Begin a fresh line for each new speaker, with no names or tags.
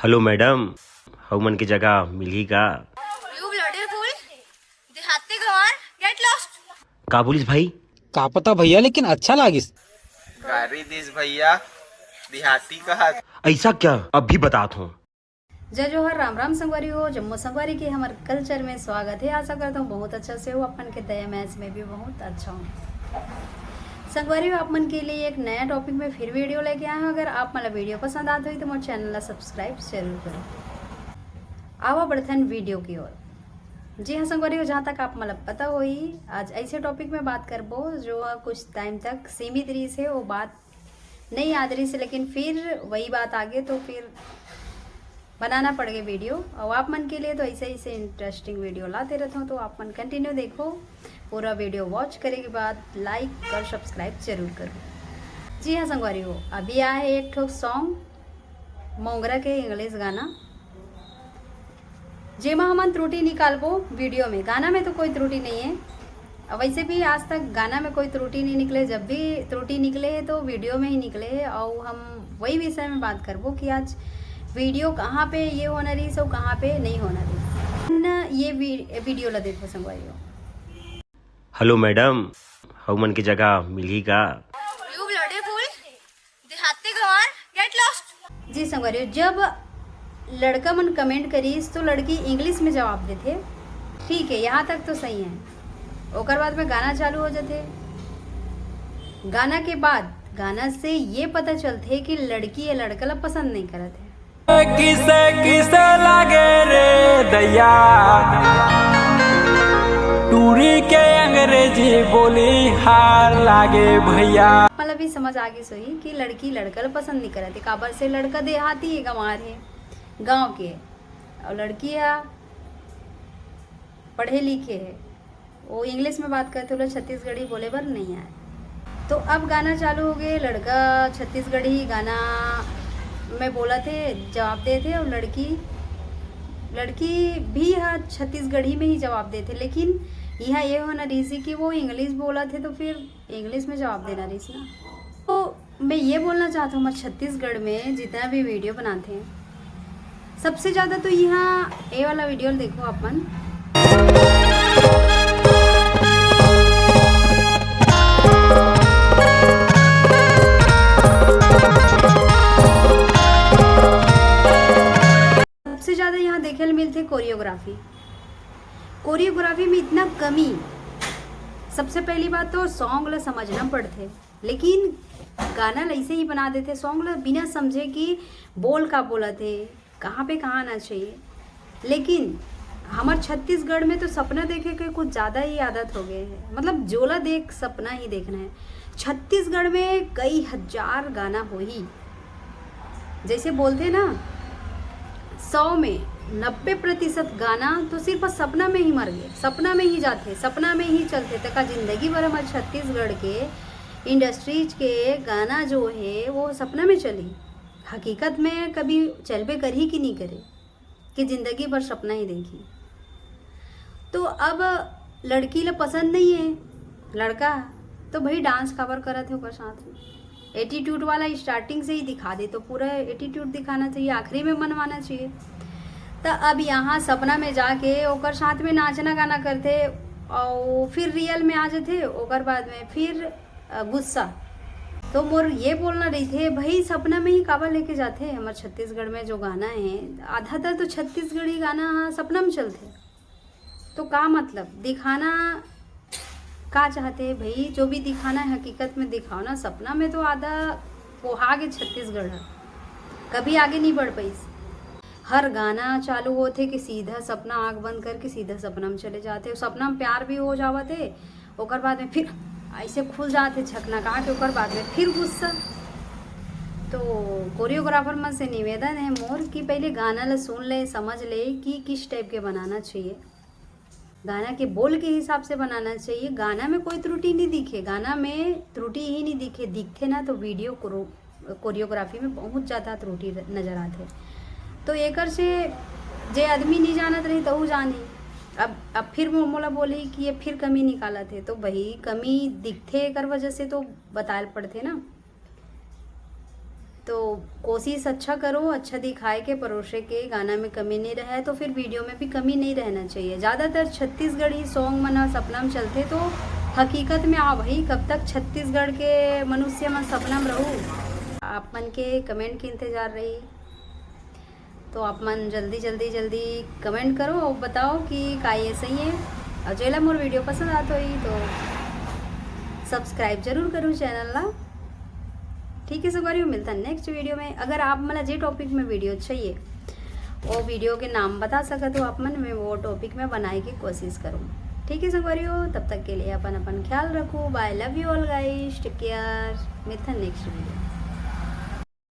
Hello madam, हमन की जगह मिली का?
You bloody fool! देहाती गंवार, get lost!
का बोलिस भाई?
का पता भैया, लेकिन अच्छा लागिस।
गाड़ी दिस भैया, देहाती कहा।
ऐसा क्या? अब भी बतात हूँ।
जय जोहर, राम राम संगवारी हो। जम्मू संगवारी के हमारे कल्चर में स्वागत है। आशा करता हूँ बहुत अच्छा से हो। अपन के दया मैच में भी बहुत अच्छा हूँ। संगवारी हो, आप मन के लिए एक नया टॉपिक में फिर वीडियो लेके आए हैं। अगर आप मतलब वीडियो पसंद आते हुई तो मोर चैनल सब्सक्राइब जरूर करो। आवा बढ़थन वीडियो की ओर। जी हाँ संगवारी हो, जहाँ तक आप मतलब पता होई, आज ऐसे टॉपिक में बात करबो जो कुछ टाइम तक सीमित रही से वो बात नहीं याद रही से, लेकिन फिर वही बात आगे तो फिर बनाना पड़ गया वीडियो। और आप मन के लिए तो ऐसे ऐसे इंटरेस्टिंग वीडियो लाते रहता हूँ, तो आप मन कंटिन्यू देखो। पूरा वीडियो वॉच करने के बाद लाइक और सब्सक्राइब जरूर करो। जी हाँ संगवारी हो, अभी आया है एक ठो सॉन्ग मोंगरा के इंग्लिश गाना, जेमा हमन त्रुटि निकालबो वीडियो में। गाना में तो कोई त्रुटि नहीं है, वैसे भी आज तक गाना में कोई त्रुटि नहीं निकले। जब भी त्रुटि निकले है तो वीडियो में ही निकले है। और हम वही विषय में बात करबो कि आज वीडियो कहाँ पे ये होना रही, सब कहाँ पे नहीं होना रही। ये वीडियो ला देखो संगवारी हो।
हेलो मैडम, हमन की जगह मिली का?
You bloody fool! देहाती गंवार, get lost!
जी संगवारी हो, जब लड़का मन कमेंट करीस तो लड़की इंग्लिश में जवाब देते, ठीक है, यहाँ तक तो सही है। ओकर बाद में गाना चालू हो जाते। गाना के बाद गाना से ये पता चलते कि लड़की या लड़का ला पसंद नहीं करते।
किसे किसे लागे रे दैया, टूरी के अंग्रेजी बोली हार लागे भैया।
मतलब भी समझ आगे सोई कि लड़की लड़का ला पसंद नहीं करते। काबर से लड़का देहाती है, गंवार है, गांव के, और लड़की है पढ़े लिखे है, वो इंग्लिश में बात करते लोग छत्तीसगढ़ी बोले बर नहीं आए। तो अब गाना चालू हो गए, लड़का छत्तीसगढ़ी गाना में बोला थे, जवाब दे थे, और लड़की भी यहाँ छत्तीसगढ़ी में ही जवाब देते। लेकिन यहाँ ये होना रही सी कि वो इंग्लिश बोला थे तो फिर इंग्लिश में जवाब देना रही सी ना। तो मैं ये बोलना चाहता हूँ, हमारे छत्तीसगढ़ में जितना भी वीडियो बनाते हैं, सबसे ज़्यादा तो यहाँ ये वाला वीडियो देखो अपन। सबसे ज़्यादा यहाँ देखे मिलते कोरियोग्राफी में इतना कमी। सबसे पहली बात तो सॉन्ग ला समझना पड़ते, लेकिन गाना ऐसे ही बना देते सॉन्ग ला बिना समझे कि बोल का बोला थे, कहाँ पे कहाँ आना चाहिए। लेकिन हमारे छत्तीसगढ़ में तो सपना देखे के कुछ ज़्यादा ही आदत हो गए हैं। मतलब जोला देख सपना ही देखना है। छत्तीसगढ़ में कई हजार गाना हो ही, जैसे बोलते ना 100 में 90% गाना तो सिर्फ सपना में ही मर गए, सपना में ही जाते, सपना में ही चलते। तक जिंदगी भर हमारे छत्तीसगढ़ के इंडस्ट्रीज के गाना जो है वो सपना में चली। हकीकत में कभी चलबे करी कि नहीं करे, कि जिंदगी भर सपना ही देखी। तो अब लड़की ला पसंद नहीं है लड़का, तो भाई डांस कवर करा थे ओकर साथ में। एटीट्यूड वाला स्टार्टिंग से ही दिखा दे, तो पूरा एटीट्यूड दिखाना चाहिए, आखिरी में मनवाना चाहिए। तो अब यहाँ सपना में जाके ओकर साथ में नाचना गाना करते, और फिर रियल में आ जाते, ओकर बाद में फिर गुस्सा। तो मोर ये बोलना रही थे, भाई सपना में ही काबा लेके जाते हैं। हमारे छत्तीसगढ़ में जो गाना है, आधा तो छत्तीसगढ़ी गाना सपना में चलते। तो का मतलब दिखाना का चाहते हैं भाई? जो भी दिखाना है हकीकत में दिखाओ ना। सपना में तो आधा पोहा के छत्तीसगढ़ है, कभी आगे नहीं बढ़ पाई। हर गाना चालू होते कि सीधा सपना, आँख बंद करके सीधा सपना में चले जाते। सपना में प्यार भी हो जावते, ओकर बाद में फिर ऐसे खुल जाते छकना कहा के, ओकर बाद में फिर गुस्सा। तो कोरियोग्राफर में से निवेदन है मोर कि पहले गाना ला सुन ले, समझ ले कि किस टाइप के बनाना चाहिए। गाना के बोल के हिसाब से बनाना चाहिए। गाना में कोई त्रुटि नहीं दिखे, गाना में त्रुटि ही नहीं दिखे। दिखते ना तो वीडियो कोरियोग्राफी में बहुत ज़्यादा त्रुटि नज़र आते। तो एकर से जे आदमी नहीं जानत रही तो जानी। अब फिर मोला बोली कि ये फिर कमी निकाला थे, तो भाई कमी दिखते एकर वजह से तो बताए पड़ते ना। तो कोशिश अच्छा करो, अच्छा दिखाए के परोसे के, गाना में कमी नहीं रहे तो फिर वीडियो में भी कमी नहीं रहना चाहिए। ज़्यादातर छत्तीसगढ़ी सॉन्ग मना सपना में चलते तो हकीकत में आ भाई कब तक छत्तीसगढ़ के मनुष्य में सपना में रहूँ। आप मन के कमेंट के इंतज़ार रही, तो आप मन जल्दी कमेंट करो और बताओ कि का ये सही है। और जेला मोर वीडियो पसंद आता ही तो सब्सक्राइब जरूर करूँ चैनल ला। ठीक है संगवारी, मिलता है नेक्स्ट वीडियो में। अगर आप मला जे टॉपिक में वीडियो चाहिए वो वीडियो के नाम बता सकते हो आप मन, मैं वो टॉपिक में बनाने की कोशिश करूँ। ठीक है संगवारी, तब तक के लिए अपन ख्याल रखो। Bye, love you all guys, take care, मिलता है नेक्स्ट वीडियो।